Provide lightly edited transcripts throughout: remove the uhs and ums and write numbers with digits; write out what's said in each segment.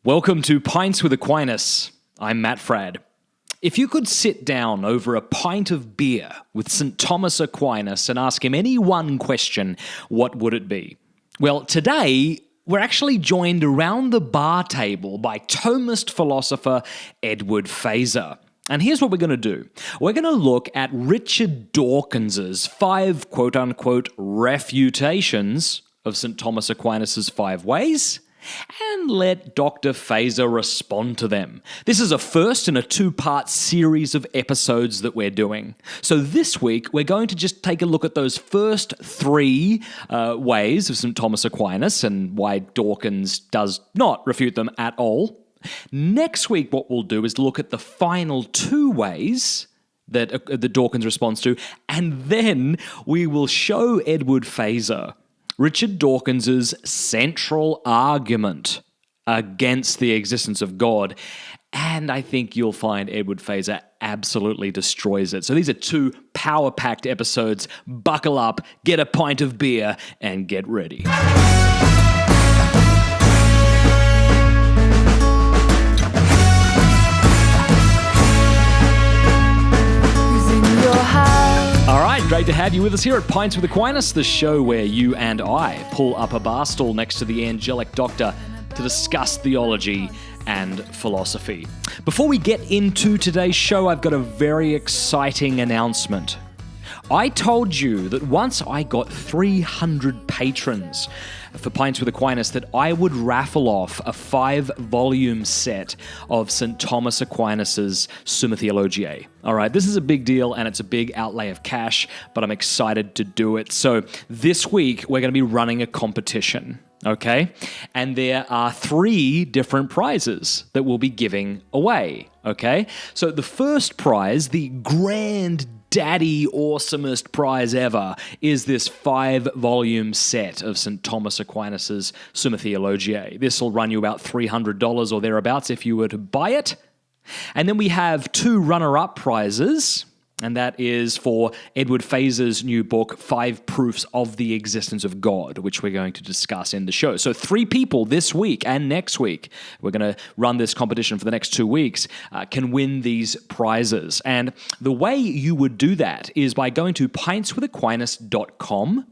Welcome to Pints with Aquinas. I'm Matt Fradd. If you could sit down over a pint of beer with St. Thomas Aquinas and ask him any one question, what would it be? Well, today we're actually joined around the bar table by Thomist philosopher Edward Feser. And here's what we're going to do. We're going to look at Richard Dawkins's 5 quote-unquote refutations of St. Thomas Aquinas' 5 ways, and let Dr. Feser respond to them. This is a first in a 2-part series of episodes that we're doing. So this week, we're going to just take a look at those first 3 ways of St. Thomas Aquinas and why Dawkins does not refute them at all. Next week, what we'll do is look at the final 2 ways that Dawkins responds to, and then we will show Edward Feser Richard Dawkins's central argument against the existence of God, and I think you'll find Edward Feser absolutely destroys it. So these are 2 power-packed episodes. Buckle up, get a pint of beer, and get ready. All right, great to have you with us here at Pints with Aquinas, the show where you and I pull up a bar stool next to the angelic doctor to discuss theology and philosophy. Before we get into today's show, I've got a very exciting announcement. I told you that once I got 300 patrons for Pints with Aquinas that I would raffle off a 5-volume set of St. Thomas Aquinas' Summa Theologiae. All right, this is a big deal and it's a big outlay of cash, but I'm excited to do it. So this week, we're going to be running a competition, okay? And there are 3 different prizes that we'll be giving away, okay? So the first prize, the grand daddy awesomest prize ever, is this 5-volume set of St. Thomas Aquinas' Summa Theologiae. This will run you about $300 or thereabouts if you were to buy it. And then we have 2 runner-up prizes, and that is for Edward Feser's new book, 5 Proofs of the Existence of God, which we're going to discuss in the show. So 3 people this week and next week, we're going to run this competition for the next 2 weeks, can win these prizes. And the way you would do that is by going to pintswithaquinas.com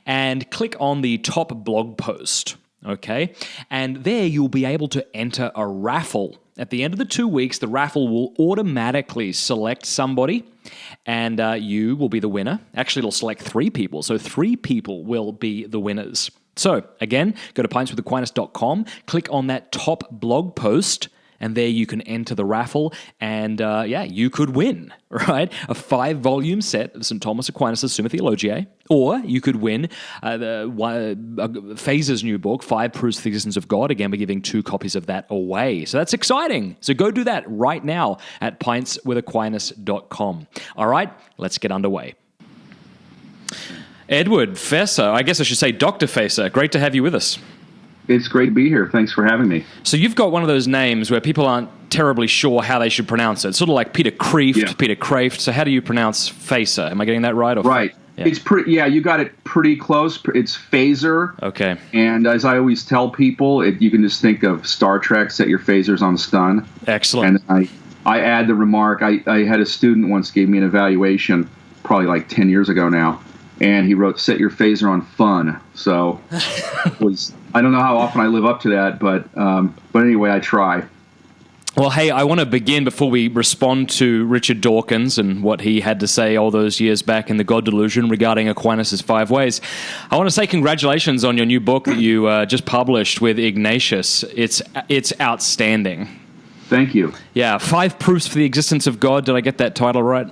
and click on the top blog post, okay? And there you'll be able to enter a raffle. At the end of the 2 weeks, the raffle will automatically select somebody, and you will be the winner. Actually, it'll select 3 people, so 3 people will be the winners. So, again, go to pintswithaquinas.com, click on that top blog post, and there you can enter the raffle, and you could win, right? A 5-volume set of St. Thomas Aquinas' Summa Theologiae, or you could win Feser's new book, 5 Proofs of the Existence of God. Again, we're giving 2 copies of that away. So that's exciting. So go do that right now at pintswithaquinas.com. All right, let's get underway. Edward Feser, I guess I should say Dr. Feser, great to have you with us. It's great to be here. Thanks for having me. So you've got one of those names where people aren't terribly sure how they should pronounce it. Sort of like Peter Kreeft, Peter Kraft. So how do you pronounce Feser? Am I getting that right? Or right. Yeah. It's pretty. Yeah, you got it pretty close. It's Feser. Okay. And as I always tell people, you can just think of Star Trek. Set your phasers on stun. Excellent. And I add the remark. I had a student once gave me an evaluation, probably like 10 years ago now. And he wrote, set your phaser on fun. So I don't know how often I live up to that, but anyway, I try. Well, hey, I want to begin before we respond to Richard Dawkins and what he had to say all those years back in the God Delusion regarding Aquinas' 5 ways. I want to say congratulations on your new book that you just published with Ignatius. It's outstanding. Thank you. Yeah, 5 Proofs for the Existence of God. Did I get that title right?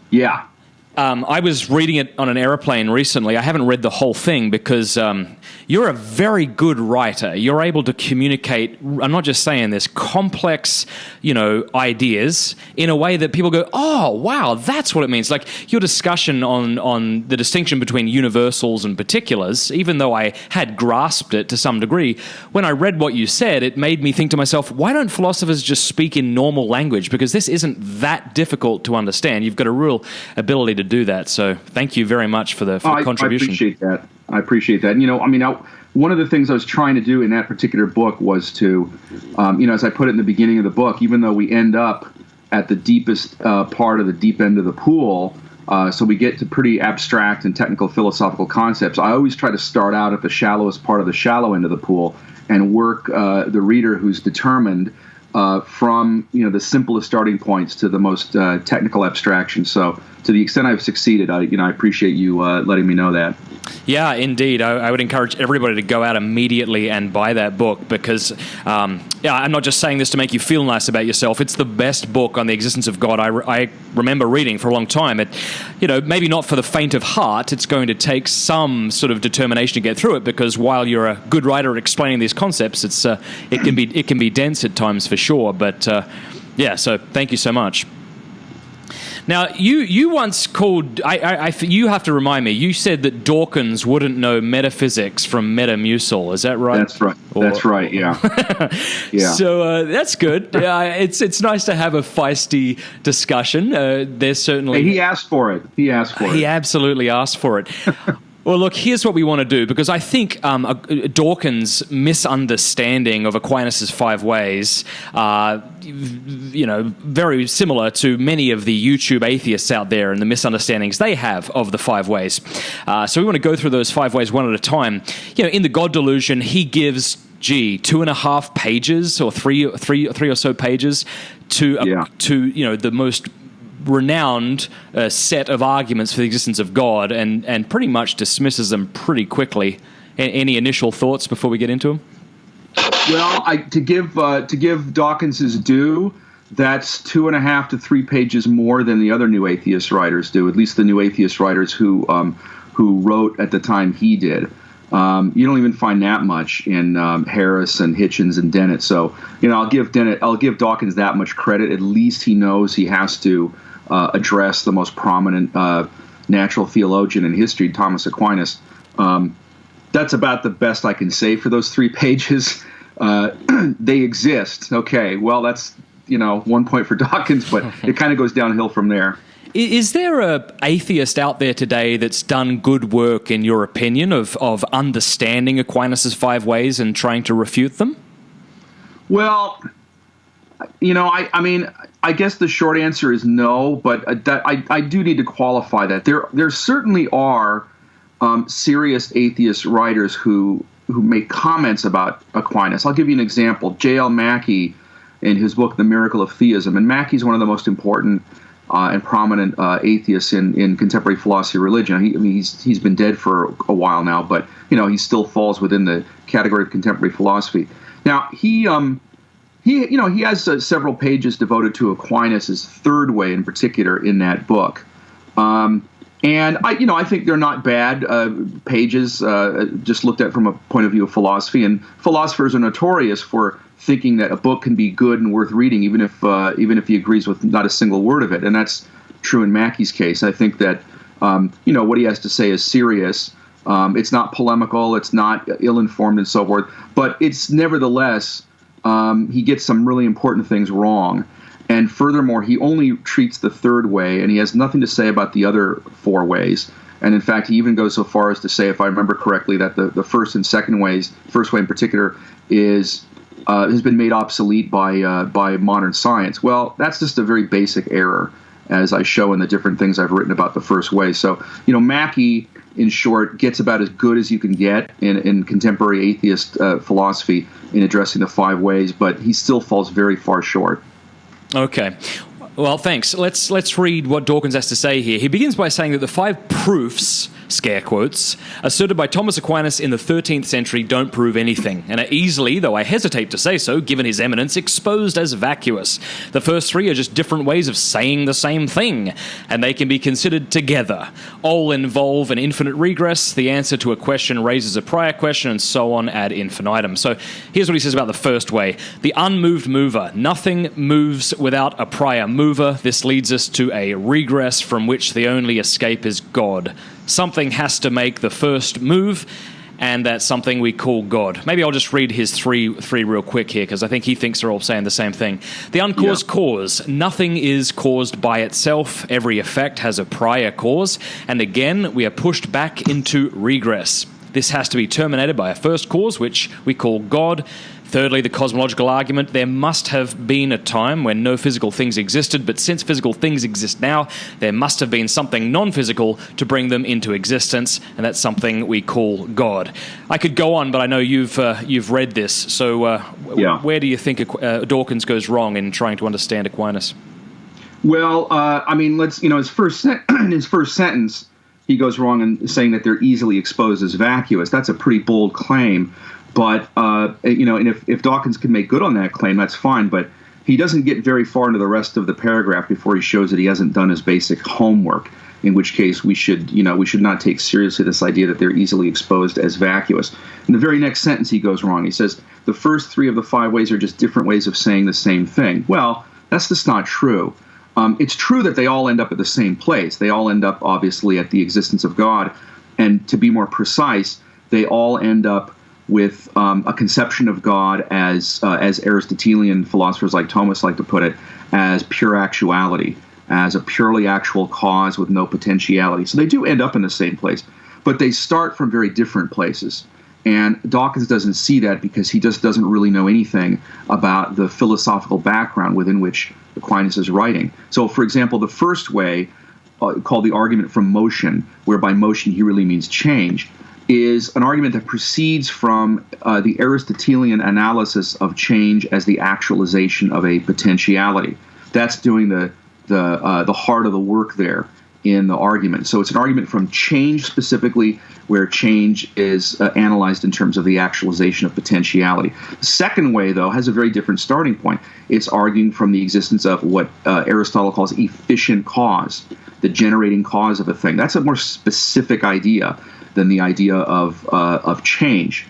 Yeah. I was reading it on an airplane recently. I haven't read the whole thing because you're a very good writer. You're able to communicate, I'm not just saying this, complex, ideas in a way that people go, oh, wow, that's what it means. Like your discussion on the distinction between universals and particulars, even though I had grasped it to some degree, when I read what you said, it made me think to myself, why don't philosophers just speak in normal language? Because this isn't that difficult to understand. You've got a real ability to do that. So thank you very much for the contribution. I appreciate that. I appreciate that. one of the things I was trying to do in that particular book was to, as I put it in the beginning of the book, even though we end up at the deepest part of the deep end of the pool, so we get to pretty abstract and technical philosophical concepts, I always try to start out at the shallowest part of the shallow end of the pool and work the reader who's determined from the simplest starting points to the most technical abstraction. So to the extent I've succeeded, I appreciate you letting me know that. Yeah, indeed. I would encourage everybody to go out immediately and buy that book because, I'm not just saying this to make you feel nice about yourself. It's the best book on the existence of God I remember reading for a long time. It, maybe not for the faint of heart. It's going to take some sort of determination to get through it because while you're a good writer at explaining these concepts, it can be dense at times for sure. But so thank you so much. Now, you once called, you have to remind me, you said that Dawkins wouldn't know metaphysics from Metamucil. Is that right? That's right. That's right, yeah. Yeah. So that's good. It's nice to have a feisty discussion. There's certainly... He asked for it. He absolutely asked for it. Well, look, here's what we want to do, because I think Dawkins' misunderstanding of Aquinas' five ways, very similar to many of the YouTube atheists out there and the misunderstandings they have of the five ways. So we want to go through those five ways one at a time. In the God Delusion, he gives 2.5 pages or three or so pages to the most renowned set of arguments for the existence of God, and pretty much dismisses them pretty quickly. Any initial thoughts before we get into them? Well, to give Dawkins his due, that's 2.5 to 3 pages more than the other New Atheist writers do. At least the New Atheist writers who wrote at the time he did. You don't even find that much in Harris and Hitchens and Dennett. So I'll give Dawkins that much credit. At least he knows he has to address the most prominent natural theologian in history, Thomas Aquinas. That's about the best I can say for those 3 pages. They exist. Okay, well, that's 1 point for Dawkins, but it kind of goes downhill from there. Is there a atheist out there today that's done good work, in your opinion, of understanding Aquinas' five ways and trying to refute them? Well, I guess the short answer is no, but I do need to qualify that. There certainly are serious atheist writers who make comments about Aquinas. I'll give you an example. J.L. Mackie, in his book The Miracle of Theism, and Mackie's one of the most important and prominent atheists in contemporary philosophy of religion. He's been dead for a while now, but he still falls within the category of contemporary philosophy. Now he has several pages devoted to Aquinas' third way in particular in that book, and I think they're not bad pages just looked at from a point of view of philosophy. And philosophers are notorious for thinking that a book can be good and worth reading, even if he agrees with not a single word of it. And that's true in Mackie's case. I think that what he has to say is serious. It's not polemical. It's not ill-informed and so forth. But it's nevertheless he gets some really important things wrong. And furthermore, he only treats the third way, and he has nothing to say about the other 4 ways. And in fact, he even goes so far as to say, if I remember correctly, that the first and second ways, first way in particular, has been made obsolete by modern science. Well, that's just a very basic error, as I show in the different things I've written about the first way. So, Mackie, in short, gets about as good as you can get in contemporary atheist philosophy in addressing the 5 ways, but he still falls very far short. Okay. Well, thanks. Let's read what Dawkins has to say here. He begins by saying that the 5 proofs, scare quotes, asserted by Thomas Aquinas in the 13th century don't prove anything, and are easily, though I hesitate to say so, given his eminence, exposed as vacuous. The first 3 are just different ways of saying the same thing, and they can be considered together. All involve an infinite regress. The answer to a question raises a prior question, and so on ad infinitum. So here's what he says about the first way. The unmoved mover. Nothing moves without a prior mover. This leads us to a regress from which the only escape is God. Something has to make the first move, and that's something we call God. Maybe I'll just read his three real quick here, because I think he thinks they're all saying the same thing. The uncaused cause. Nothing is caused by itself. Every effect has a prior cause, and again, we are pushed back into regress. this has to be terminated by a first cause, which we call God. Thirdly, the cosmological argument, there must have been a time when no physical things existed, but since physical things exist now, there must have been something non-physical to bring them into existence, and that's something we call God. I could go on, but I know you've read this, so where do you think Dawkins goes wrong in trying to understand Aquinas? Well, his first in his first sentence, he goes wrong in saying that they're easily exposed as vacuous. That's a pretty bold claim. But, and if Dawkins can make good on that claim, that's fine. But he doesn't get very far into the rest of the paragraph before he shows that he hasn't done his basic homework, in which case we should not take seriously this idea that they're easily exposed as vacuous. In the very next sentence, he goes wrong. He says, the first three of the five ways are just different ways of saying the same thing. Well, that's just not true. It's true that they all end up at the same place. They all end up, obviously, at the existence of God. And to be more precise, they all end up with a conception of God as Aristotelian philosophers like Thomas like to put it, as pure actuality, as a purely actual cause with no potentiality. So they do end up in the same place, but they start from very different places. And Dawkins doesn't see that because he just doesn't really know anything about the philosophical background within which Aquinas is writing. So, for example, the first way, called the argument from motion, where by motion he really means change, is an argument that proceeds from the Aristotelian analysis of change as the actualization of a potentiality. That's doing the heart of the work there in the argument. So it's an argument from change specifically, where change is analyzed in terms of the actualization of potentiality. The second way, though, has a very different starting point. It's arguing from the existence of what Aristotle calls efficient cause, the generating cause of a thing. That's a more specific idea than the idea of change.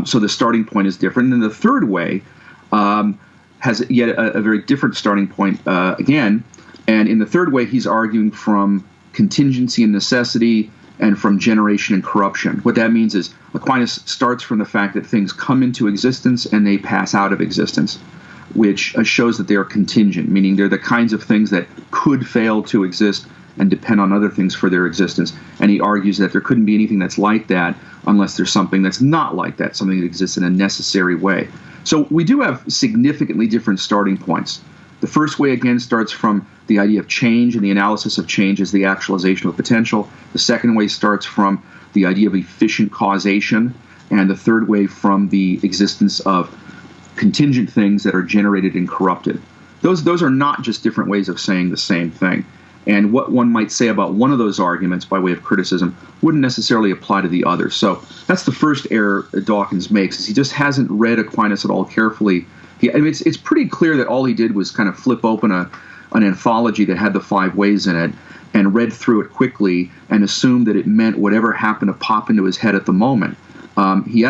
So the starting point is different. And the third way has yet a very different starting point again. And in the third way, he's arguing from contingency and necessity and from generation and corruption. What that means is Aquinas starts from the fact that things come into existence and they pass out of existence, which shows that they are contingent, meaning they're the kinds of things that could fail to exist and depend on other things for their existence. And he argues that there couldn't be anything that's like that unless there's something that's not like that, something that exists in a necessary way. So we do have significantly different starting points. The first way, again, starts from the idea of change and the analysis of change as the actualization of potential. The second way starts from the idea of efficient causation. And the third way from the existence of contingent things that are generated and corrupted. Those are not just different ways of saying the same thing. And what one might say about one of those arguments by way of criticism wouldn't necessarily apply to the other. So that's the first error Dawkins makes, is he just hasn't read Aquinas at all carefully. It's pretty clear that all he did was kind of flip open an anthology that had the five ways in it and read through it quickly and assumed that it meant whatever happened to pop into his head at the moment. He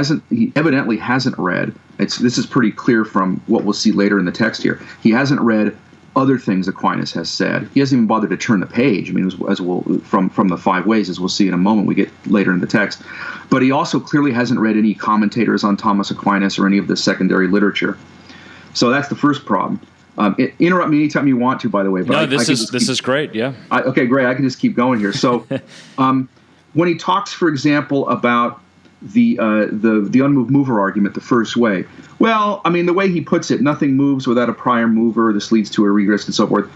evidently hasn't read. This is pretty clear from what we'll see later in the text here. He hasn't read other things Aquinas has said. He hasn't even bothered to turn the page. I mean, as we'll from the five ways, as we'll see in a moment, we get later in the text. But he also clearly hasn't read any commentators on Thomas Aquinas or any of the secondary literature. So that's the first problem. Interrupt me anytime you want to, by the way. But no, this is great. Yeah. Okay, great. I can just keep going here. So, when he talks, for example, about the unmoved mover argument, the first way. Well, I mean, the way he puts it, nothing moves without a prior mover. This leads to a regress and so forth.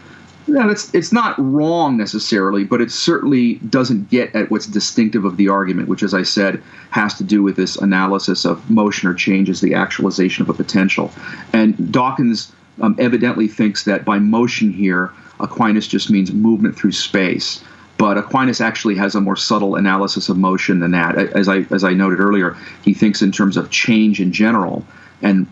Yeah, it's not wrong necessarily, but it certainly doesn't get at what's distinctive of the argument, which, as I said, has to do with this analysis of motion or change as the actualization of a potential. And Dawkins evidently thinks that by motion here, Aquinas just means movement through space. But Aquinas actually has a more subtle analysis of motion than that. As I noted earlier, he thinks in terms of change in general, and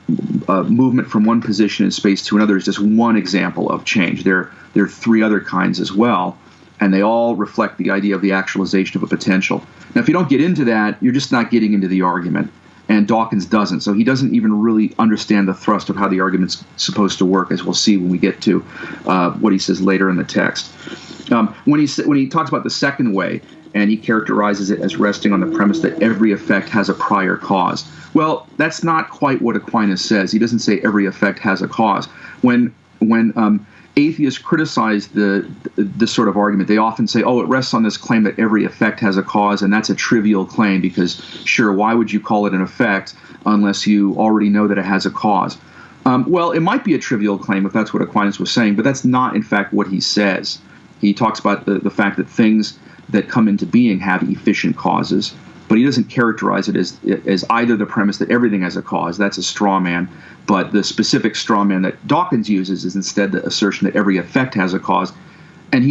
movement from one position in space to another is just one example of change. There are three other kinds as well, and they all reflect the idea of the actualization of a potential. Now, if you don't get into that, you're just not getting into the argument, and Dawkins doesn't. So he doesn't even really understand the thrust of how the argument's supposed to work, as we'll see when we get to what he says later in the text. When he talks about the second way, and he characterizes it as resting on the premise that every effect has a prior cause. Well, that's not quite what Aquinas says. He doesn't say every effect has a cause. When atheists criticize this sort of argument, they often say, oh, it rests on this claim that every effect has a cause, and that's a trivial claim because, sure, why would you call it an effect unless you already know that it has a cause? Well, it might be a trivial claim if that's what Aquinas was saying, but that's not, in fact, what he says. He talks about the fact that things that come into being have efficient causes, but he doesn't characterize it as either the premise that everything has a cause. That's a straw man. But the specific straw man that Dawkins uses is instead the assertion that every effect has a cause. And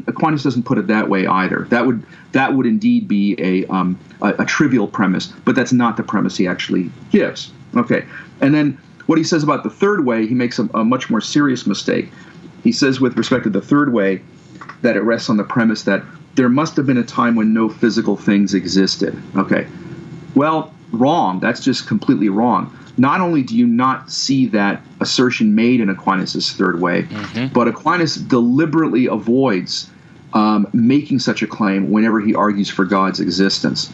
Aquinas doesn't put it that way either. That would indeed be a trivial premise, but that's not the premise he actually gives. Okay. And then what he says about the third way, he makes a much more serious mistake. He says with respect to the third way that it rests on the premise that there must have been a time when no physical things existed. Okay. Well, wrong. That's just completely wrong. Not only do you not see that assertion made in Aquinas' third way, but Aquinas deliberately avoids making such a claim whenever he argues for God's existence.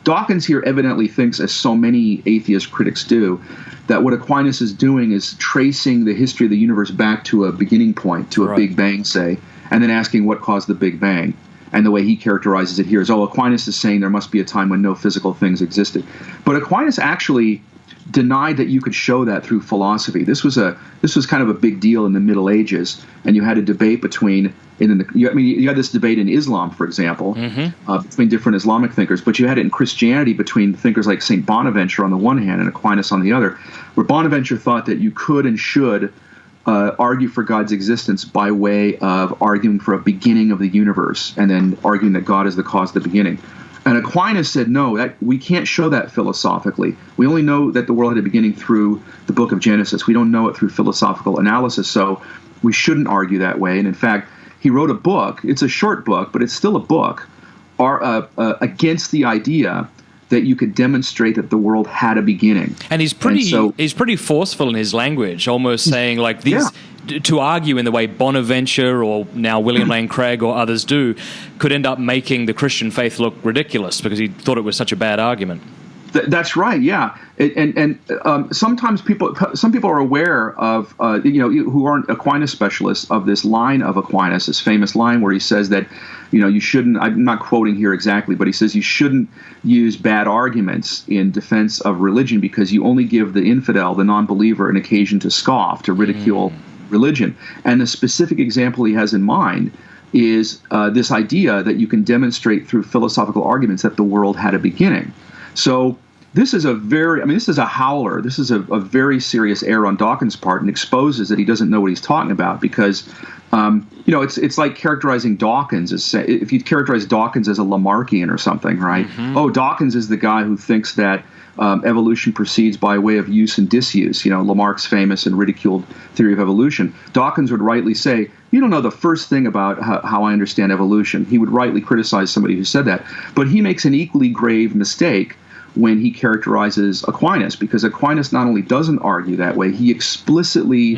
Dawkins here evidently thinks, as so many atheist critics do, that what Aquinas is doing is tracing the history of the universe back to a beginning point, to a Big Bang, say, and then asking what caused the Big Bang. And the way he characterizes it here is, Aquinas is saying there must be a time when no physical things existed. But Aquinas actually denied that you could show that through philosophy. This was kind of a big deal in the Middle Ages, and you had a debate between you had this debate in Islam, for example, between different Islamic thinkers, but you had it in Christianity between thinkers like St. Bonaventure on the one hand and Aquinas on the other, where Bonaventure thought that you could and should argue for God's existence by way of arguing for a beginning of the universe and then arguing that God is the cause of the beginning. And Aquinas said, no, that we can't show that philosophically. We only know that the world had a beginning through the book of Genesis. We don't know it through philosophical analysis, so we shouldn't argue that way. And in fact, he wrote a book. It's a short book, but it's still a book against the idea that you could demonstrate that the world had a beginning. And he's pretty forceful in his language, almost saying like these to argue in the way Bonaventure or now William Lane Craig or others do could end up making the Christian faith look ridiculous because he thought it was such a bad argument. That's right, yeah, and sometimes some people are aware of who aren't Aquinas specialists of this line of Aquinas, this famous line where he says that you shouldn't. I'm not quoting here exactly, but he says you shouldn't use bad arguments in defense of religion because you only give the infidel, the non-believer, an occasion to scoff, to ridicule religion. And the specific example he has in mind is this idea that you can demonstrate through philosophical arguments that the world had a beginning. So this is this is a howler. This is a very serious error on Dawkins' part and exposes that he doesn't know what he's talking about because, it's like characterizing Dawkins as, if you characterize Dawkins as a Lamarckian or something, right? Oh, Dawkins is the guy who thinks that evolution proceeds by way of use and disuse, Lamarck's famous and ridiculed theory of evolution. Dawkins would rightly say, you don't know the first thing about how I understand evolution. He would rightly criticize somebody who said that. But he makes an equally grave mistake when he characterizes Aquinas, because Aquinas not only doesn't argue that way, he explicitly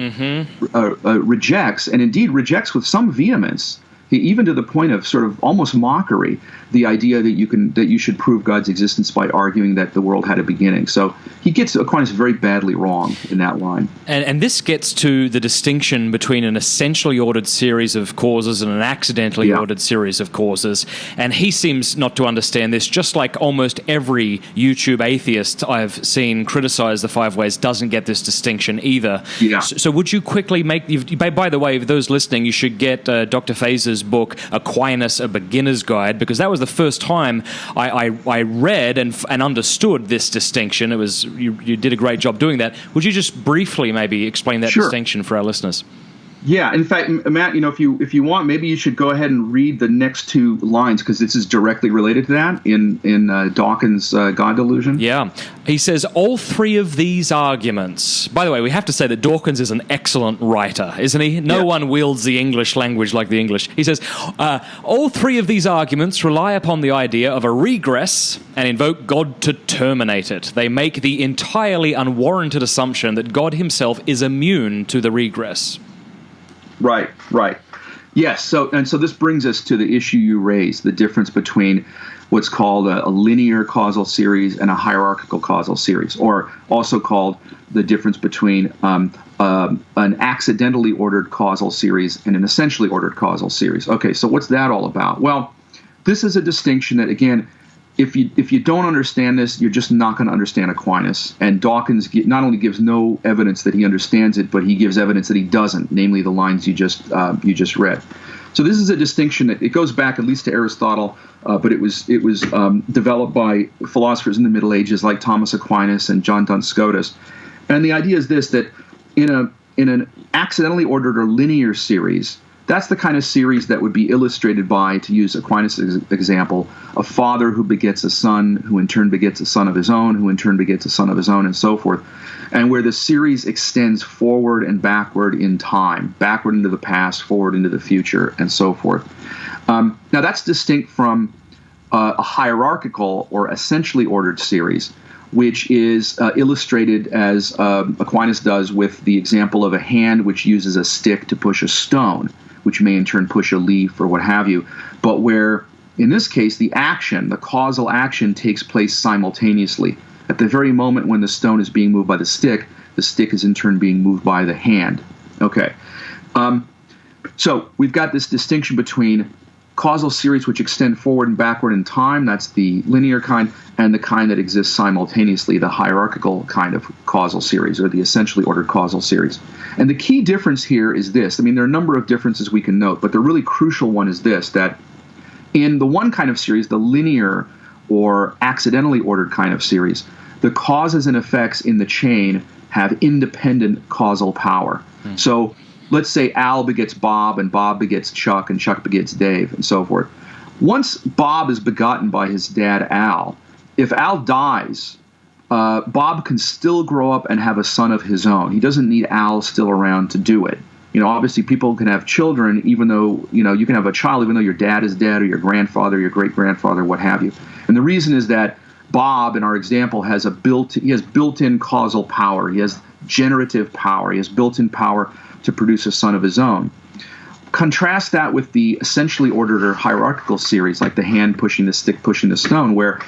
rejects, and indeed rejects with some vehemence, even to the point of sort of almost mockery, the idea that you should prove God's existence by arguing that the world had a beginning. So he gets Aquinas very badly wrong in that line. And this gets to the distinction between an essentially ordered series of causes and an accidentally ordered series of causes. And he seems not to understand this, just like almost every YouTube atheist I've seen criticize the five ways doesn't get this distinction either. Yeah. So would you quickly by the way, those listening, you should get Dr. Feser's book, Aquinas, A Beginner's Guide, because that was the first time I read and understood this distinction. It was you did a great job doing that. Would you just briefly maybe explain that distinction for our listeners? Yeah, in fact, Matt, if you want, maybe you should go ahead and read the next two lines because this is directly related to that in Dawkins' God Delusion. Yeah, he says all three of these arguments. By the way, we have to say that Dawkins is an excellent writer, isn't he? No one wields the English language like the English. He says all three of these arguments rely upon the idea of a regress and invoke God to terminate it. They make the entirely unwarranted assumption that God himself is immune to the regress. Right. Yes. So this brings us to the issue you raised, the difference between what's called a linear causal series and a hierarchical causal series, or also called the difference between an accidentally ordered causal series and an essentially ordered causal series. Okay, so what's that all about? Well, this is a distinction that, again, if you don't understand this, you're just not going to understand Aquinas. And Dawkins not only gives no evidence that he understands it, but he gives evidence that he doesn't, namely the lines you just read. So this is a distinction that it goes back at least to Aristotle, but it was developed by philosophers in the Middle Ages like Thomas Aquinas and John Duns Scotus. And the idea is this: that in an accidentally ordered or linear series, that's the kind of series that would be illustrated by, to use Aquinas' example, a father who begets a son, who in turn begets a son of his own, who in turn begets a son of his own, and so forth. And where the series extends forward and backward in time, backward into the past, forward into the future, and so forth. Now that's distinct from a hierarchical or essentially ordered series, which is illustrated as Aquinas does with the example of a hand which uses a stick to push a stone, which may in turn push a leaf or what have you, but where, in this case, the causal action takes place simultaneously. At the very moment when the stone is being moved by the stick is in turn being moved by the hand. Okay. So we've got this distinction between causal series which extend forward and backward in time, that's the linear kind, and the kind that exists simultaneously, the hierarchical kind of causal series, or the essentially ordered causal series. And the key difference here is this. I mean, there are a number of differences we can note, but the really crucial one is this, that in the one kind of series, the linear or accidentally ordered kind of series, the causes and effects in the chain have independent causal power. So let's say Al begets Bob, and Bob begets Chuck, and Chuck begets Dave, and so forth. Once Bob is begotten by his dad, Al, if Al dies, Bob can still grow up and have a son of his own. He doesn't need Al still around to do it. You know, obviously people can have children even though, you can have a child even though your dad is dead, or your grandfather, your great-grandfather, what have you. And the reason is that Bob, in our example, has built-in causal power. He has generative power. He has built-in power to produce a son of his own. Contrast that with the essentially ordered or hierarchical series, like the hand pushing the stick, pushing the stone, where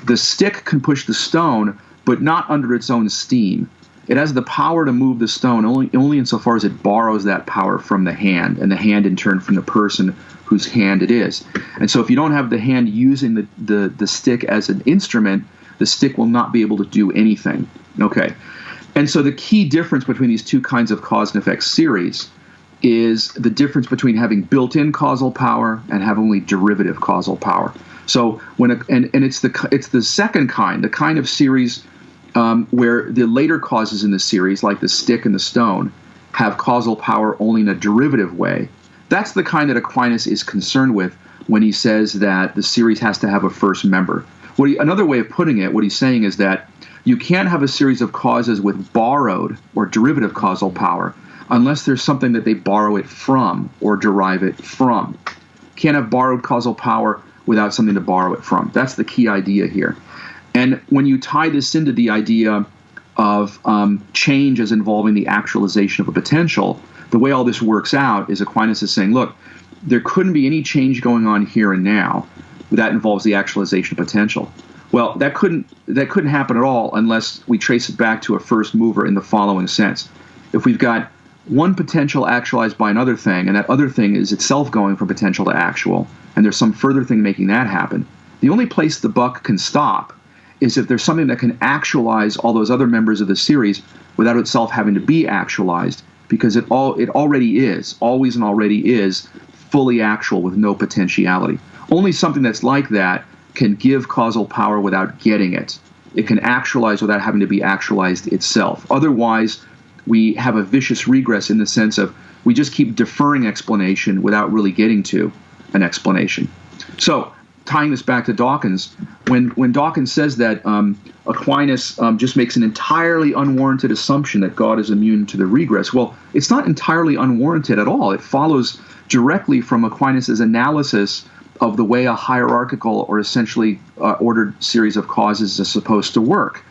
the stick can push the stone, but not under its own steam. It has the power to move the stone only insofar as it borrows that power from the hand, and the hand in turn from the person whose hand it is. And so if you don't have the hand using the stick as an instrument, the stick will not be able to do anything. Okay. And so the key difference between these two kinds of cause and effect series is the difference between having built-in causal power and having only derivative causal power. So it's the second kind, the kind of series where the later causes in the series, like the stick and the stone, have causal power only in a derivative way. That's the kind that Aquinas is concerned with when he says that the series has to have a first member. Another way of putting it, what he's saying is that you can't have a series of causes with borrowed or derivative causal power unless there's something that they borrow it from or derive it from. Can't have borrowed causal power without something to borrow it from. That's the key idea here. And when you tie this into the idea of change as involving the actualization of a potential, the way all this works out is Aquinas is saying, look, there couldn't be any change going on here and now that involves the actualization of potential. Well, that couldn't happen at all unless we trace it back to a first mover in the following sense. If we've got one potential actualized by another thing, and that other thing is itself going from potential to actual, and there's some further thing making that happen, the only place the buck can stop is if there's something that can actualize all those other members of the series without itself having to be actualized, because it already is, always and already is, fully actual with no potentiality. Only something that's like that can give causal power without getting it. It can actualize without having to be actualized itself. Otherwise, we have a vicious regress in the sense of we just keep deferring explanation without really getting to an explanation. So, tying this back to Dawkins, when Dawkins says that Aquinas just makes an entirely unwarranted assumption that God is immune to the regress, well, it's not entirely unwarranted at all. It follows directly from Aquinas' analysis of the way a hierarchical or essentially ordered series of causes is supposed to work,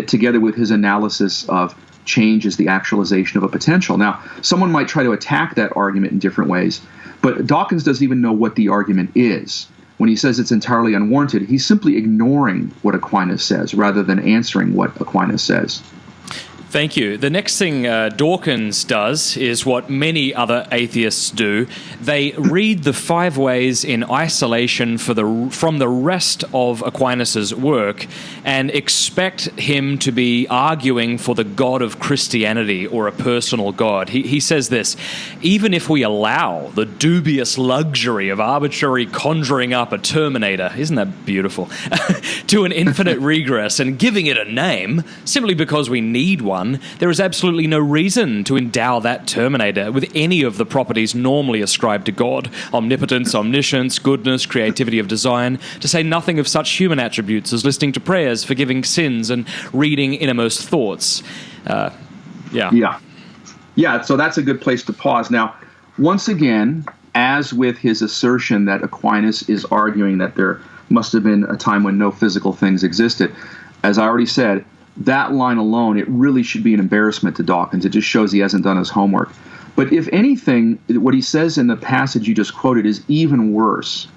together with his analysis of change as the actualization of a potential. Now, someone might try to attack that argument in different ways, but Dawkins doesn't even know what the argument is. when he says it's entirely unwarranted, he's simply ignoring what Aquinas says rather than answering what Aquinas says. Thank you. The next thing Dawkins does is what many other atheists do. They read the 5 ways in isolation from the rest of Aquinas' work and expect him to be arguing for the God of Christianity or a personal God. He says this: even if we allow the dubious luxury of arbitrary conjuring up a terminator, isn't that beautiful, to an infinite regress and giving it a name simply because we need one, there is absolutely no reason to endow that terminator with any of the properties normally ascribed to God: omnipotence, omniscience, goodness, creativity of design, to say nothing of such human attributes as listening to prayers, forgiving sins, and reading innermost thoughts. Yeah, so that's a good place to pause. Now, once again, as with his assertion that Aquinas is arguing that there must have been a time when no physical things existed, as I already said, that line alone, it really should be an embarrassment to Dawkins. It just shows he hasn't done his homework. But if anything, what he says in the passage you just quoted is even worse.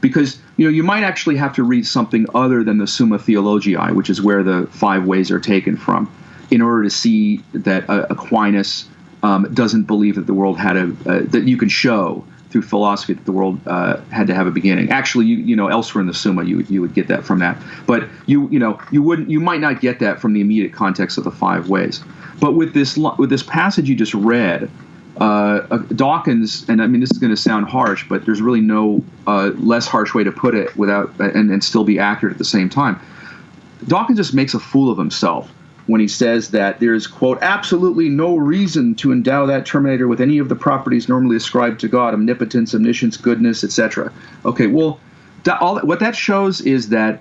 Because you might actually have to read something other than the Summa Theologiae, which is where the 5 ways are taken from, in order to see that Aquinas doesn't believe that the world had that you can show through philosophy that the world had to have a beginning. Actually, elsewhere in the Summa, you would get that from that, but you might not get that from the immediate context of the 5 ways. But with this passage you just read, Dawkins, and I mean this is going to sound harsh, but there's really no less harsh way to put it without and still be accurate at the same time. Dawkins just makes a fool of himself when he says that there's, quote, absolutely no reason to endow that terminator with any of the properties normally ascribed to God: omnipotence, omniscience, goodness, etc. Okay, well, what that shows is that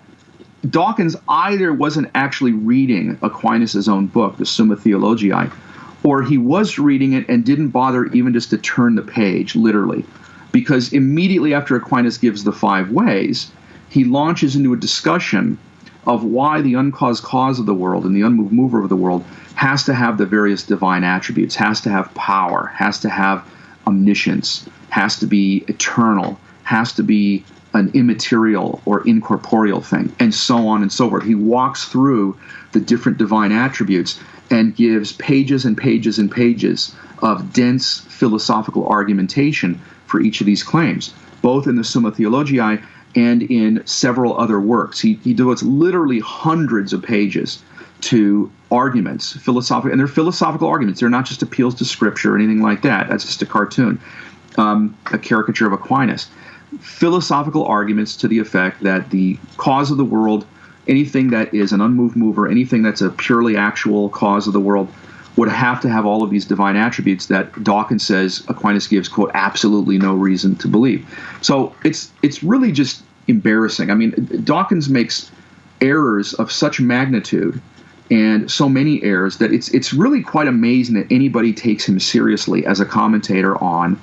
Dawkins either wasn't actually reading Aquinas' own book, the Summa Theologiae, or he was reading it and didn't bother even just to turn the page, literally. Because immediately after Aquinas gives the 5 ways, he launches into a discussion of why the uncaused cause of the world and the unmoved mover of the world has to have the various divine attributes, has to have power, has to have omniscience, has to be eternal, has to be an immaterial or incorporeal thing, and so on and so forth. He walks through the different divine attributes and gives pages and pages and pages of dense philosophical argumentation for each of these claims, both in the Summa Theologiae and in several other works. He devotes literally hundreds of pages to arguments, philosophical, and they're philosophical arguments. They're not just appeals to Scripture or anything like that. That's just a cartoon, a caricature of Aquinas. Philosophical arguments to the effect that the cause of the world, anything that is an unmoved mover, anything that's a purely actual cause of the world, would have to have all of these divine attributes that Dawkins says Aquinas gives, quote, absolutely no reason to believe. So it's really just embarrassing. I mean, Dawkins makes errors of such magnitude and so many errors that it's really quite amazing that anybody takes him seriously as a commentator on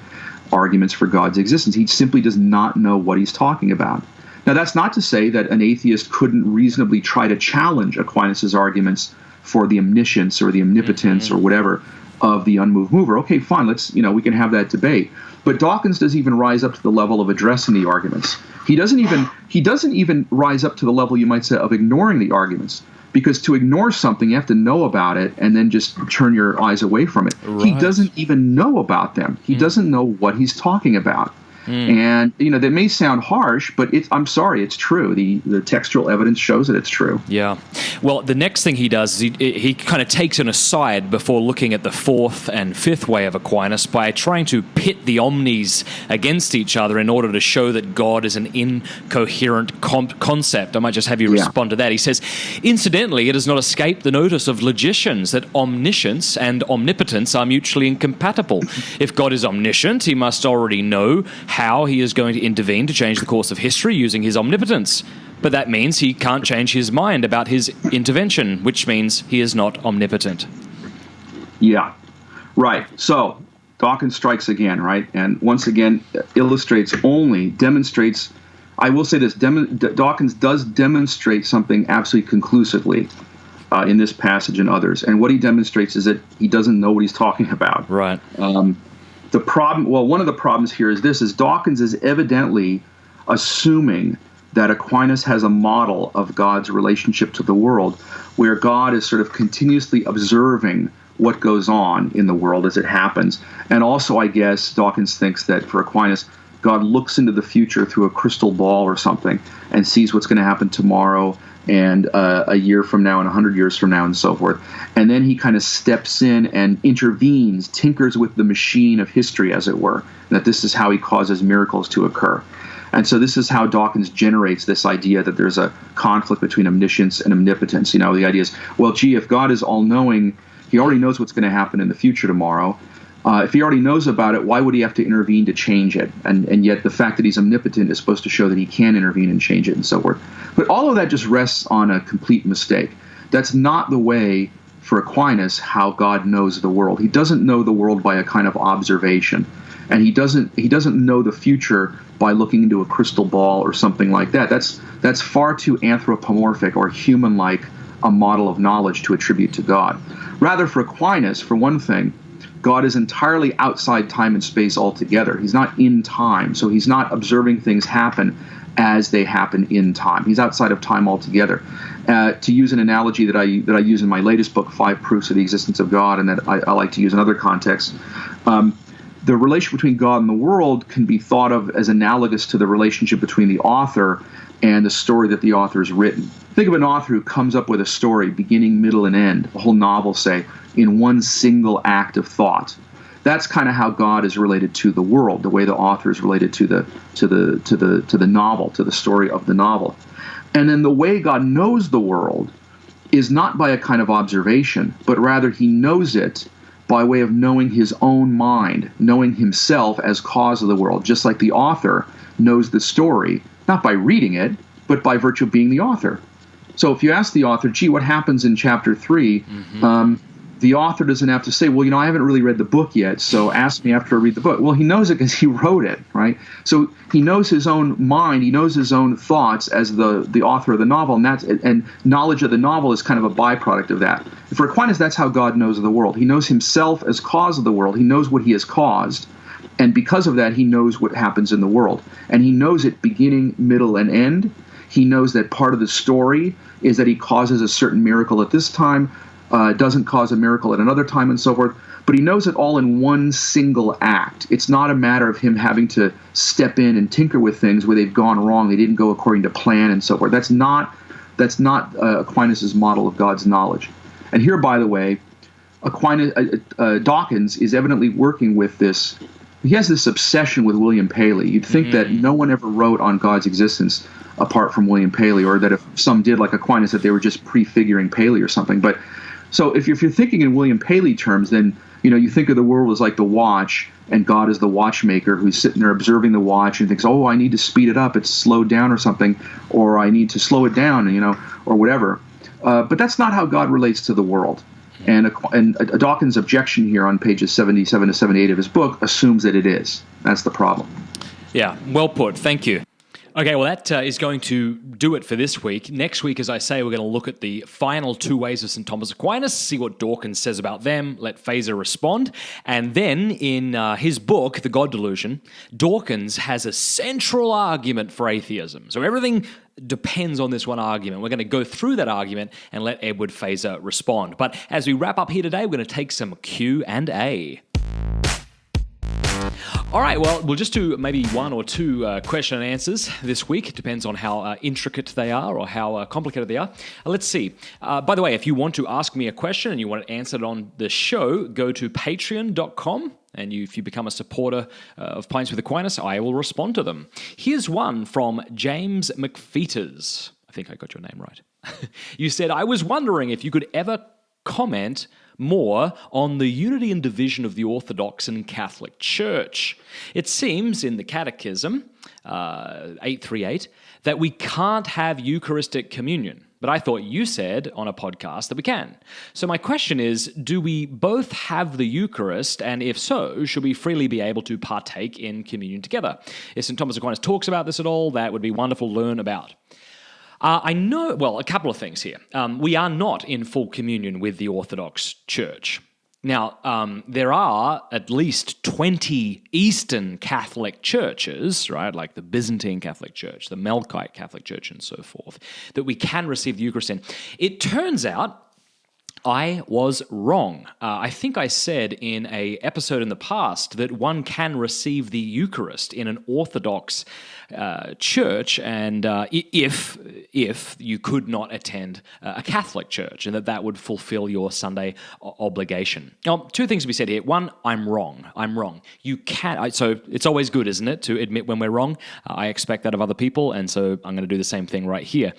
arguments for God's existence. He simply does not know what he's talking about. Now, that's not to say that an atheist couldn't reasonably try to challenge Aquinas' arguments for the omniscience or the omnipotence or whatever of the unmoved mover. Okay, fine, we can have that debate. But Dawkins doesn't even rise up to the level of addressing the arguments. He doesn't even rise up to the level, you might say, of ignoring the arguments. Because to ignore something, you have to know about it and then just turn your eyes away from it. Right. He doesn't even know about them. He doesn't know what he's talking about. And, that may sound harsh, but I'm sorry, it's true. The textual evidence shows that it's true. Yeah. Well, the next thing he does is he kind of takes an aside before looking at the 4th and 5th way of Aquinas by trying to pit the omnis against each other in order to show that God is an incoherent concept. I might just have you respond to that. He says, incidentally, it has not escaped the notice of logicians that omniscience and omnipotence are mutually incompatible. If God is omniscient, he must already know how he is going to intervene to change the course of history using his omnipotence. But that means he can't change his mind about his intervention, which means he is not omnipotent. Yeah, right. So Dawkins strikes again, right? And once again demonstrates, I will say this, Dawkins does demonstrate something absolutely conclusively in this passage and others. And what he demonstrates is that he doesn't know what he's talking about. Right. One of the problems here is Dawkins is evidently assuming that Aquinas has a model of God's relationship to the world where God is sort of continuously observing what goes on in the world as it happens. And also, I guess, Dawkins thinks that for Aquinas, God looks into the future through a crystal ball or something and sees what's going to happen tomorrow and a year from now and 100 years from now and so forth. And then he kind of steps in and intervenes, tinkers with the machine of history, as it were, that this is how he causes miracles to occur. And so this is how Dawkins generates this idea that there's a conflict between omniscience and omnipotence. The idea is, well, gee, if God is all-knowing, he already knows what's going to happen in the future tomorrow. If he already knows about it, why would he have to intervene to change it? And yet the fact that he's omnipotent is supposed to show that he can intervene and change it and so forth. But all of that just rests on a complete mistake. That's not the way for Aquinas how God knows the world. He doesn't know the world by a kind of observation. And he doesn't know the future by looking into a crystal ball or something like that. That's far too anthropomorphic or human-like a model of knowledge to attribute to God. Rather, for Aquinas, for one thing, God is entirely outside time and space altogether. He's not in time, so he's not observing things happen as they happen in time. He's outside of time altogether. To use an analogy that I use in my latest book, 5 Proofs of the Existence of God, and that I like to use in other contexts, the relation between God and the world can be thought of as analogous to the relationship between the author and the story that the author has written. Think of an author who comes up with a story, beginning, middle, and end, a whole novel, say, in one single act of thought. That's kind of how God is related to the world, the way the author is related to the novel, to the story of the novel. And then the way God knows the world is not by a kind of observation, but rather he knows it by way of knowing his own mind, knowing himself as cause of the world, just like the author knows the story, not by reading it, but by virtue of being the author. So if you ask the author, gee, what happens in chapter 3? The author doesn't have to say, well, I haven't really read the book yet, so ask me after I read the book. Well, he knows it because he wrote it, right? So he knows his own mind, he knows his own thoughts as the author of the novel, and knowledge of the novel is kind of a byproduct of that. For Aquinas, that's how God knows the world. He knows himself as cause of the world. He knows what he has caused, and because of that, he knows what happens in the world. And he knows it beginning, middle, and end. He knows that part of the story is that he causes a certain miracle at this time, doesn't cause a miracle at another time, and so forth. But he knows it all in one single act. It's not a matter of him having to step in and tinker with things where they've gone wrong, they didn't go according to plan, and so forth. That's not Aquinas' model of God's knowledge. And here, by the way, Dawkins is evidently working with this. He has this obsession with William Paley. You'd think that no one ever wrote on God's existence apart from William Paley, or that if some did, like Aquinas, that they were just prefiguring Paley or something. But so if you're thinking in William Paley terms, then you think of the world as like the watch, and God is the watchmaker who's sitting there observing the watch and thinks, oh, I need to speed it up, it's slowed down or something, or I need to slow it down, or whatever. But that's not how God relates to the world. And Dawkins' objection here on pages 77 to 78 of his book assumes that it is. That's the problem. Yeah, well put. Thank you. Okay, well, that is going to do it for this week. Next week, as I say, we're going to look at the final 2 ways of St. Thomas Aquinas, see what Dawkins says about them, let Feser respond. And then in his book, The God Delusion, Dawkins has a central argument for atheism. So everything depends on this one argument. We're going to go through that argument and let Edward Feser respond. But as we wrap up here today, we're going to take some Q&A. All right, well, we'll just do maybe 1 or 2 question and answers this week. It depends on how intricate they are or how complicated they are. Let's see. By the way, if you want to ask me a question and you want it answered on the show, go to patreon.com. And if you become a supporter of Pints with Aquinas, I will respond to them. Here's one from James McFeeters. I think I got your name right. You said, I was wondering if you could ever comment more on the unity and division of the Orthodox and Catholic Church. It seems in the Catechism, 838, that we can't have Eucharistic communion. But I thought you said on a podcast that we can. So my question is, do we both have the Eucharist? And if so, should we freely be able to partake in communion together? If St. Thomas Aquinas talks about this at all, that would be wonderful to learn about. I know, well, a couple of things here. We are not in full communion with the Orthodox Church. Now, there are at least 20 Eastern Catholic churches, right, like the Byzantine Catholic Church, the Melkite Catholic Church, and so forth, that we can receive the Eucharist in. It turns out I was wrong. I think I said in an episode in the past that one can receive the Eucharist in an Orthodox church, and if you could not attend a Catholic church, and that would fulfill your Sunday obligation. Now, two things to be said here. One, I'm wrong. You can. So it's always good, isn't it, to admit when we're wrong? I expect that of other people, and so I'm going to do the same thing right here.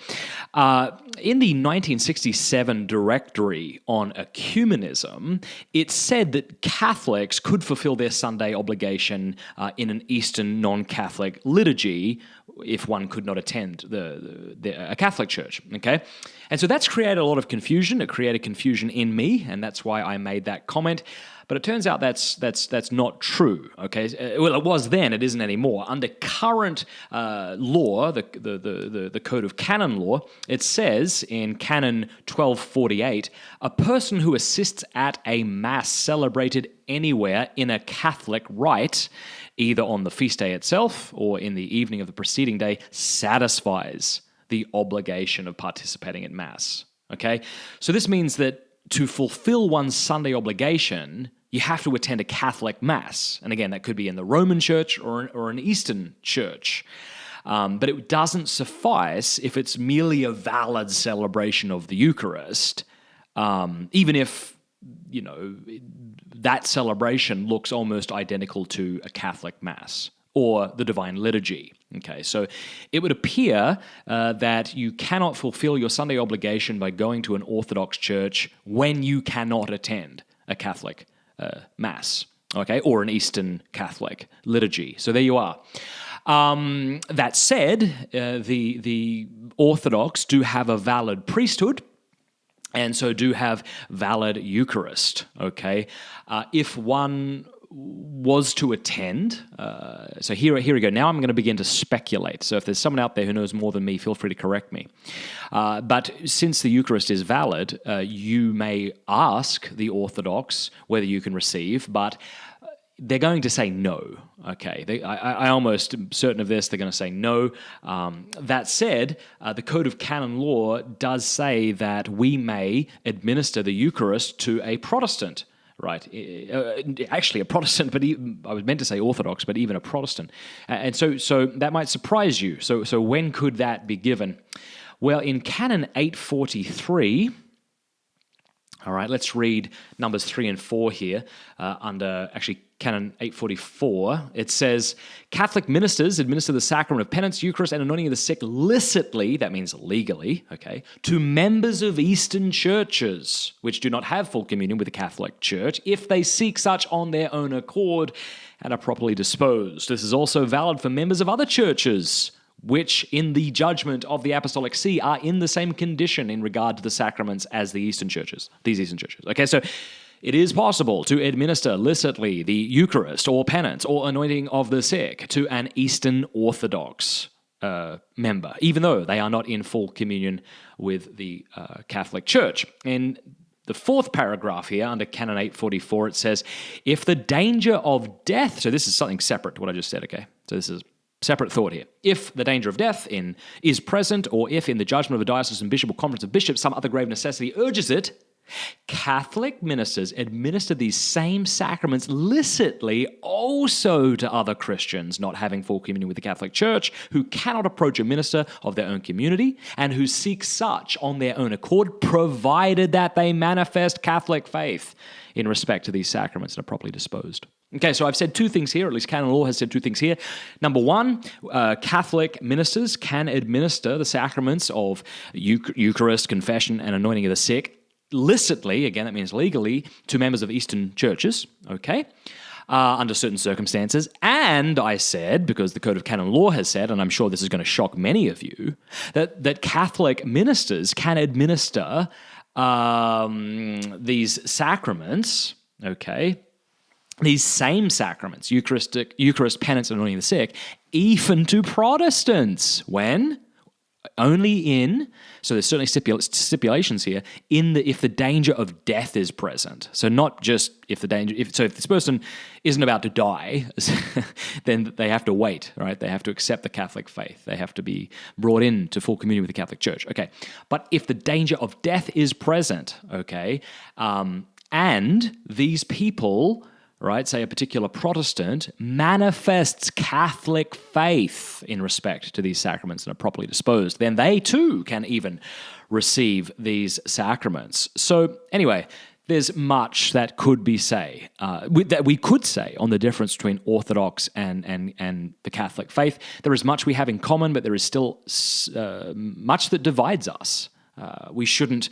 In the 1967 directory on ecumenism, it said that Catholics could fulfill their Sunday obligation in an Eastern non-Catholic liturgy if one could not attend a Catholic church, okay? And so that's created a lot of confusion. It created confusion in me, and that's why I made that comment. But it turns out that's not true, okay? Well, it was then, it isn't anymore. Under current law, the Code of Canon Law, it says in Canon 1248, a person who assists at a Mass celebrated anywhere in a Catholic rite, either on the feast day itself or in the evening of the preceding day, satisfies the obligation of participating in Mass, okay? So this means that to fulfill one's Sunday obligation, you have to attend a Catholic Mass. And again, that could be in the Roman Church or an Eastern Church. But it doesn't suffice if it's merely a valid celebration of the Eucharist, even if, that celebration looks almost identical to a Catholic Mass or the Divine Liturgy. Okay, so it would appear that you cannot fulfill your Sunday obligation by going to an Orthodox church when you cannot attend a Catholic Mass, okay, or an Eastern Catholic liturgy. So there you are. That said, the Orthodox do have a valid priesthood, and so do have valid Eucharist, okay? If one was to attend, so here we go. Now I'm going to begin to speculate. So if there's someone out there who knows more than me, feel free to correct me. But since the Eucharist is valid, you may ask the Orthodox whether you can receive, but they're going to say no, okay? I almost am certain of this. They're going to say no. That said, the Code of Canon Law does say that we may administer the Eucharist to a Protestant, right? Actually, a Protestant, but I was meant to say Orthodox, but even a Protestant. And so that might surprise you. So when could that be given? Well, in Canon 843... All right, let's read numbers 3 and 4 here under Canon 844. It says, Catholic ministers administer the sacrament of penance, Eucharist, and anointing of the sick licitly, that means legally, okay, to members of Eastern churches, which do not have full communion with the Catholic Church, if they seek such on their own accord and are properly disposed. This is also valid for members of other churches, which in the judgment of the Apostolic See are in the same condition in regard to the sacraments as these Eastern churches. Okay, so it is possible to administer licitly the Eucharist or penance or anointing of the sick to an Eastern Orthodox member, even though they are not in full communion with the Catholic Church. In the fourth paragraph here, under Canon 844, it says, if the danger of death, so this is something separate to what I just said, okay? So this is separate thought here. If the danger of death is present, or if in the judgment of a diocesan bishop or conference of bishops some other grave necessity urges it, Catholic ministers administer these same sacraments licitly also to other Christians not having full communion with the Catholic Church, who cannot approach a minister of their own community and who seek such on their own accord, provided that they manifest Catholic faith in respect to these sacraments and are properly disposed. Okay, so I've said two things here, at least canon law has said two things here. Number one, Catholic ministers can administer the sacraments of Eucharist, confession, and anointing of the sick licitly, again, that means legally, to members of Eastern churches, okay, under certain circumstances. And I said, because the Code of Canon Law has said, and I'm sure this is going to shock many of you, that Catholic ministers can administer these sacraments, okay, these same sacraments, Eucharist, penance, and anointing of the sick, even to Protestants. When? Only in, so there's certainly stipulations here, if the danger of death is present. So not just if this person isn't about to die, then they have to wait, right? They have to accept the Catholic faith. They have to be brought in to full communion with the Catholic Church. Okay, but if the danger of death is present, okay, and these people, right, say a particular Protestant, manifests Catholic faith in respect to these sacraments and are properly disposed, then they too can even receive these sacraments. So anyway, there's much that could be that we could say on the difference between Orthodox and the Catholic faith. There is much we have in common, but there is still much that divides us. We shouldn't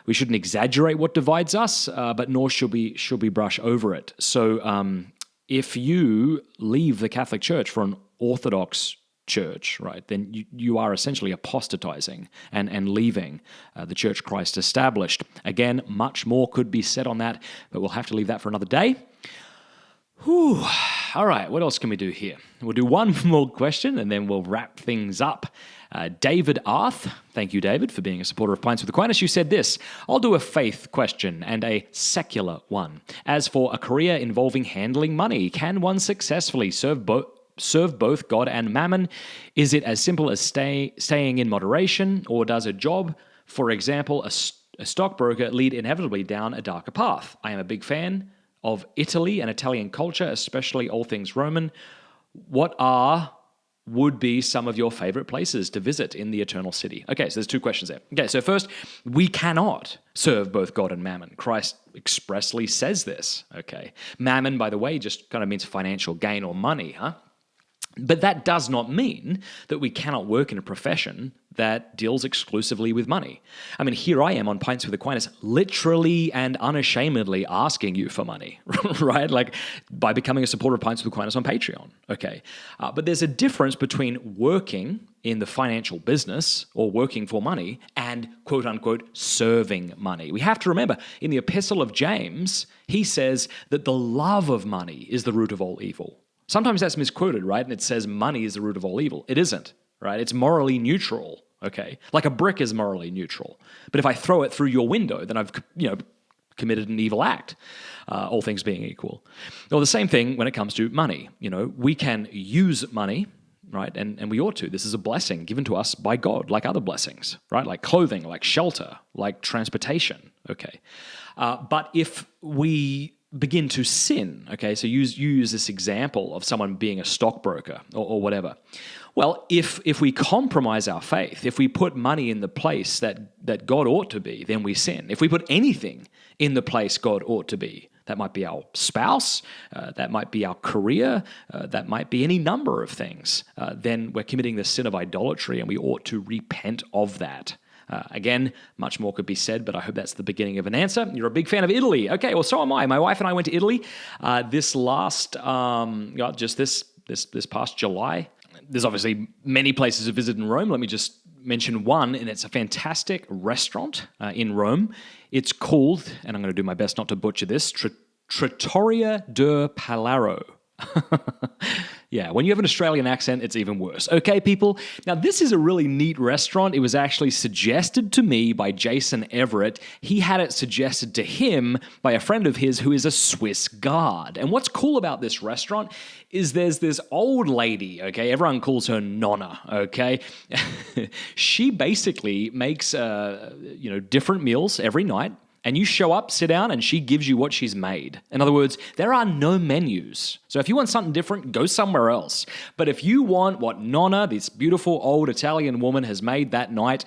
exaggerate what divides us, but nor should we brush over it. So if you leave the Catholic Church for an Orthodox church, right, then you are essentially apostatizing and leaving the church Christ established. Again, much more could be said on that, but we'll have to leave that for another day. Whew. All right, what else can we do here? We'll do one more question and then we'll wrap things up. David Arth, thank you, David, for being a supporter of Pints with Aquinas. You said this: I'll do a faith question and a secular one. As for a career involving handling money, can one successfully serve both God and mammon? Is it as simple as staying in moderation, or does a job, for example, a stockbroker, lead inevitably down a darker path? I am a big fan of Italy and Italian culture, especially all things Roman. What would be some of your favorite places to visit in the Eternal City? Okay, so there's two questions there. Okay, so first, we cannot serve both God and mammon. Christ expressly says this, okay? Mammon, by the way, just kind of means financial gain or money, huh? But that does not mean that we cannot work in a profession that deals exclusively with money. I mean, here I am on Pints with Aquinas, literally and unashamedly asking you for money, right? Like by becoming a supporter of Pints with Aquinas on Patreon, okay? But there's a difference between working in the financial business or working for money and quote-unquote serving money. We have to remember, in the Epistle of James, he says that the love of money is the root of all evil. Sometimes that's misquoted, right? And it says money is the root of all evil. It isn't, right? It's morally neutral, okay? Like a brick is morally neutral. But if I throw it through your window, then I've, committed an evil act, all things being equal. Well, the same thing when it comes to money. We can use money, right? And we ought to. This is a blessing given to us by God, like other blessings, right? Like clothing, like shelter, like transportation, okay? But if we begin to sin, okay? So you use this example of someone being a stockbroker or whatever. Well, if we compromise our faith, if we put money in the place that God ought to be, then we sin. If we put anything in the place God ought to be, that might be our spouse, that might be our career, that might be any number of things, then we're committing the sin of idolatry and we ought to repent of that. Again, much more could be said, but I hope that's the beginning of an answer. You're a big fan of Italy. Okay, well, so am I. My wife and I went to Italy this past July. There's obviously many places to visit in Rome. Let me just mention one, and it's a fantastic restaurant in Rome. It's called, and I'm going to do my best not to butcher this, Trattoria del Palaro. Yeah, when you have an Australian accent, it's even worse. Okay, people? Now, this is a really neat restaurant. It was actually suggested to me by Jason Everett. He had it suggested to him by a friend of his who is a Swiss guard. And what's cool about this restaurant is there's this old lady, okay? Everyone calls her Nonna, okay? She basically makes, different meals every night. And you show up, sit down, and she gives you what she's made. In other words, there are no menus. So if you want something different, go somewhere else. But if you want what Nonna, this beautiful old Italian woman, has made that night,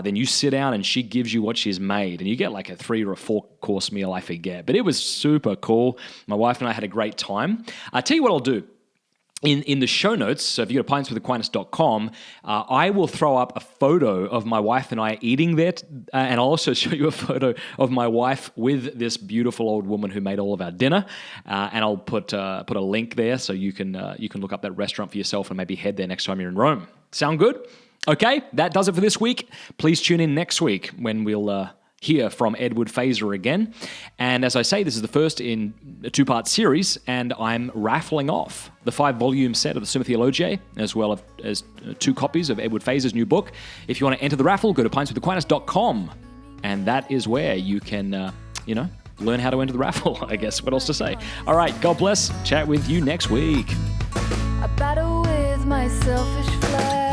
then you sit down and she gives you what she's made. And you get like a 3 or a 4-course meal, I forget. But it was super cool. My wife and I had a great time. I'll tell you what I'll do. In the show notes, so if you go to pintswithaquinas.com, I will throw up a photo of my wife and I eating there, and I'll also show you a photo of my wife with this beautiful old woman who made all of our dinner, and I'll put a link there so you can look up that restaurant for yourself and maybe head there next time you're in Rome. Sound good? Okay, that does it for this week. Please tune in next week when we'll hear from Edward Feser again. And as I say, this is the first in a two-part series, and I'm raffling off the 5-volume set of the Summa Theologiae, as well as 2 copies of Edward Feser's new book. If you want to enter the raffle, go to pintswithaquinas.com, and that is where you can, learn how to enter the raffle, I guess. What else to say? All right, God bless. Chat with you next week. I battle with my selfish flesh.